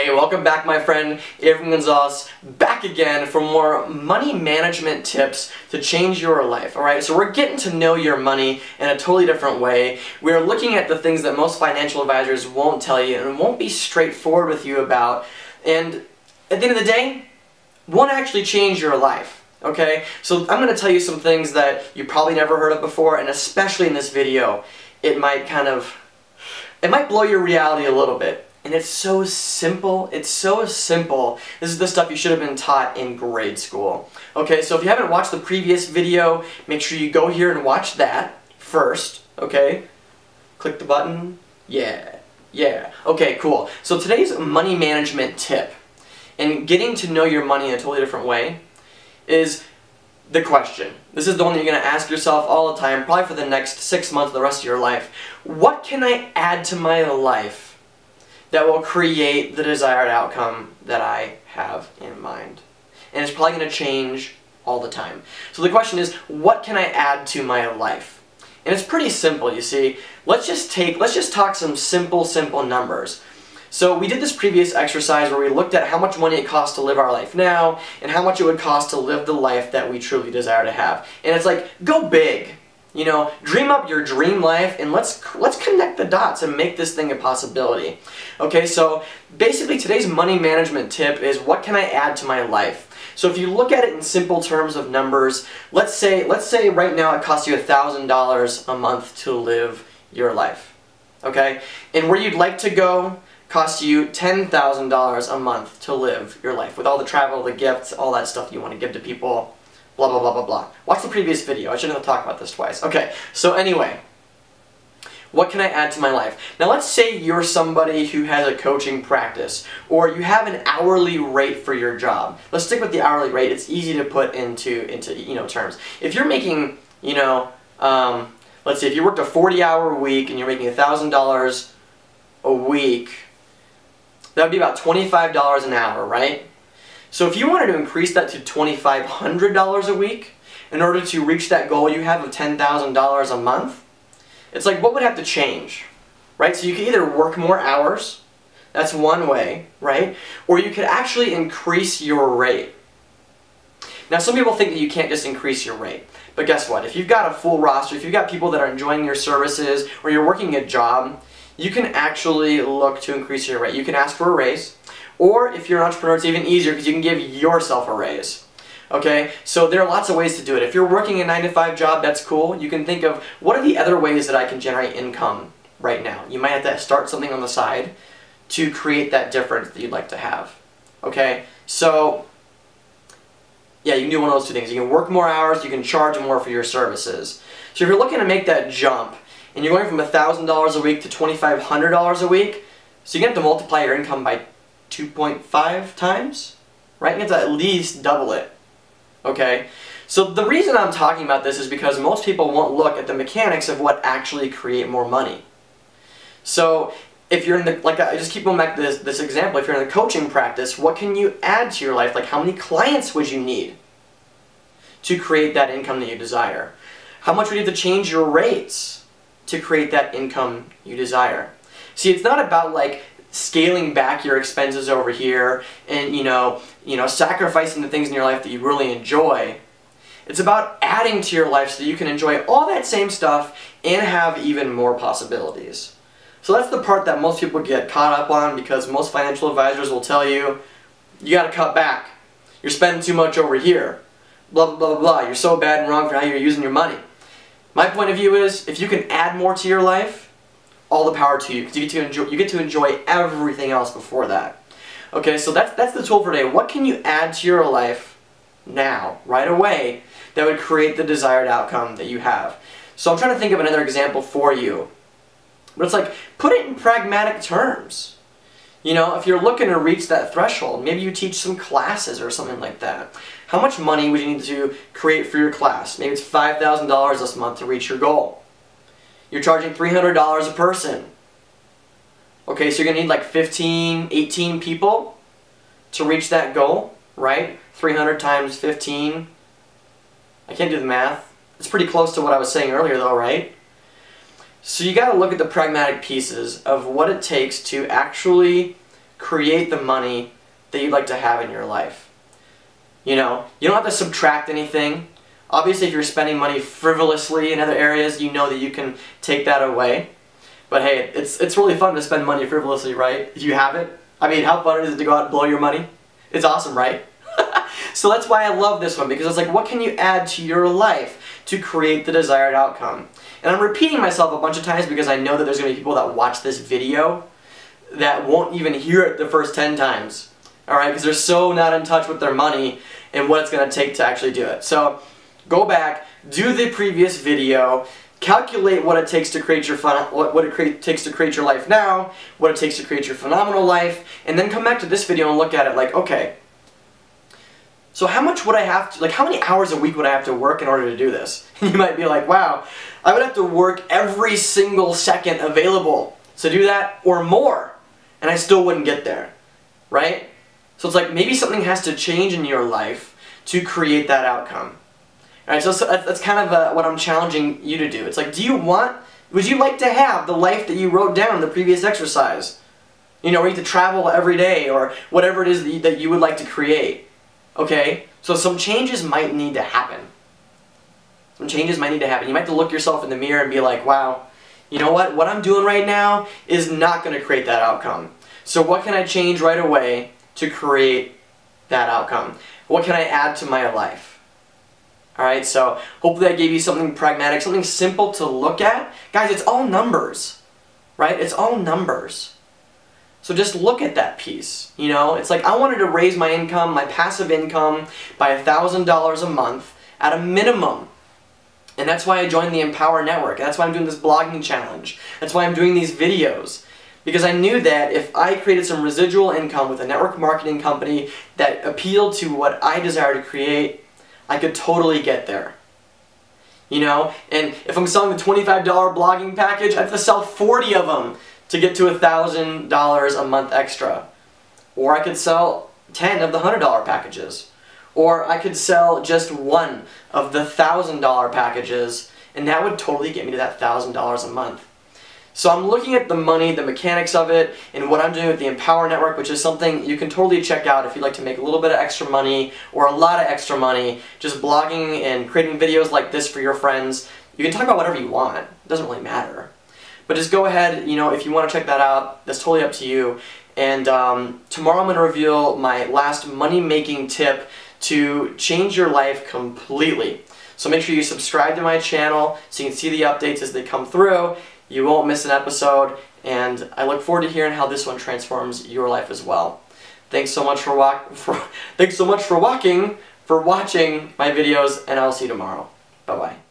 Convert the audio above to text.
Hey, welcome back my friend, Avram Gonzales, back again for more money management tips to change your life, alright? So we're getting to know your money in a totally different way. We're looking at the things that most financial advisors won't tell you and won't be straightforward with you about, and at the end of the day, won't actually change your life, okay? So I'm going to tell you some things that you probably never heard of before, and especially in this video, it might blow your reality a little bit. And it's so simple. It's so simple. This is the stuff you should have been taught in grade school. Okay, so if you haven't watched the previous video, make sure you go here and watch that first, okay? Click the button. Yeah. Okay, cool. So today's money management tip, and getting to know your money in a totally different way, is the question. This is the one that you're going to ask yourself all the time, probably for the next 6 months, the rest of your life. What can I add to my life that will create the desired outcome that I have in mind? And it's probably going to change all the time. So the question is, what can I add to my life? And it's pretty simple, you see. Let's just talk some simple numbers. So we did this previous exercise where we looked at how much money it costs to live our life now and how much it would cost to live the life that we truly desire to have. And it's like, go big. You know, dream up your dream life, and let's connect the dots and make this thing a possibility. Okay, so basically today's money management tip is, what can I add to my life? So if you look at it in simple terms of numbers, let's say right now it costs you $1,000 a month to live your life. Okay? And where you'd like to go costs you $10,000 a month to live your life, with all the travel, the gifts, all that stuff you want to give to people. Blah, blah, blah, blah, blah. Watch the previous video. I shouldn't have talked about this twice. Okay, so anyway, what can I add to my life? Now let's say you're somebody who has a coaching practice, or you have an hourly rate for your job. Let's stick with the hourly rate. It's easy to put into terms. If you're making, let's see, if you worked a 40-hour week and you're making $1,000 a week, that would be about $25 an hour, right? So if you wanted to increase that to $2,500 a week in order to reach that goal you have of $10,000 a month, it's like, what would have to change, right? So you could either work more hours, that's one way, right? Or you could actually increase your rate. Now some people think that you can't just increase your rate, but guess what? If you've got a full roster, if you've got people that are enjoying your services, or you're working a job, you can actually look to increase your rate. You can ask for a raise. Or if you're an entrepreneur, it's even easier because you can give yourself a raise. Okay? So there are lots of ways to do it. If you're working a 9-to-5 job, that's cool. You can think of, what are the other ways that I can generate income right now? You might have to start something on the side to create that difference that you'd like to have. Okay? So, yeah, you can do one of those two things. You can work more hours, you can charge more for your services. So if you're looking to make that jump, and you're going from $1,000 a week to $2,500 a week, so you're going to have to multiply your income by 2.5 times, right? You have to at least double it, okay? So the reason I'm talking about this is because most people won't look at the mechanics of what actually create more money. So if you're in the, I just keep going back to this example, if you're in the coaching practice, what can you add to your life? Like, how many clients would you need to create that income that you desire? How much would you have to change your rates to create that income you desire? See, it's not about like scaling back your expenses over here and sacrificing the things in your life that you really enjoy. It's about adding to your life so that you can enjoy all that same stuff and have even more possibilities. So that's the part that most people get caught up on, because most financial advisors will tell you, you got to cut back. You're spending too much over here. Blah, blah, blah, blah. You're so bad and wrong for how you're using your money. My point of view is, if you can add more to your life, all the power to you, because you get to enjoy everything else before that. Okay, so that's the tool for today. What can you add to your life now, right away, that would create the desired outcome that you have? So I'm trying to think of another example for you. But it's like, put it in pragmatic terms. You know, if you're looking to reach that threshold, maybe you teach some classes or something like that. How much money would you need to create for your class? Maybe it's $5,000 this month to reach your goal. You're charging $300 a person. Okay, so you're going to need like 15, 18 people to reach that goal, right? 300 times 15. I can't do the math. It's pretty close to what I was saying earlier though, right? So you got to look at the pragmatic pieces of what it takes to actually create the money that you'd like to have in your life. You know, you don't have to subtract anything. Obviously, if you're spending money frivolously in other areas, you know that you can take that away. But hey, it's really fun to spend money frivolously, right? If you have it. I mean, how fun is it to go out and blow your money? It's awesome, right? So that's why I love this one, because it's like, what can you add to your life to create the desired outcome? And I'm repeating myself a bunch of times because I know that there's going to be people that watch this video that won't even hear it the first 10 times. Alright, because they're so not in touch with their money and what it's going to take to actually do it. So, go back, do the previous video, calculate what it takes to create your takes to create your life now, what it takes to create your phenomenal life, and then come back to this video and look at it like, okay, so how much would I have to, like, how many hours a week would I have to work in order to do this? And you might be like, wow, I would have to work every single second available to do that or more, and I still wouldn't get there, right? So it's like maybe something has to change in your life to create that outcome. Alright, so that's kind of what I'm challenging you to do. It's like, would you like to have the life that you wrote down in the previous exercise? You know, where you get to travel every day or whatever it is that you would like to create. Okay? So some changes might need to happen. Some changes might need to happen. You might have to look yourself in the mirror and be like, wow, you know what? What I'm doing right now is not going to create that outcome. So what can I change right away to create that outcome? What can I add to my life? Alright, so hopefully I gave you something pragmatic, something simple to look at. Guys, it's all numbers, right? It's all numbers. So just look at that piece, you know? It's like I wanted to raise my income, my passive income, by $1,000 a month at a minimum. And that's why I joined the Empower Network. That's why I'm doing this blogging challenge. That's why I'm doing these videos. Because I knew that if I created some residual income with a network marketing company that appealed to what I desire to create, I could totally get there. You know? And if I'm selling the $25 blogging package, I have to sell 40 of them to get to $1,000 a month extra. Or I could sell 10 of the $100 packages. Or I could sell just one of the $1,000 packages, and that would totally get me to that $1,000 a month. So I'm looking at the money, the mechanics of it, and what I'm doing with the Empower Network, which is something you can totally check out if you'd like to make a little bit of extra money or a lot of extra money, just blogging and creating videos like this for your friends. You can talk about whatever you want. It doesn't really matter. But just go ahead, you know, if you want to check that out, that's totally up to you. And tomorrow I'm going to reveal my last money-making tip to change your life completely. So make sure you subscribe to my channel so you can see the updates as they come through. You won't miss an episode, and I look forward to hearing how this one transforms your life as well. Thanks so much for watching my videos, and I'll see you tomorrow. Bye-bye.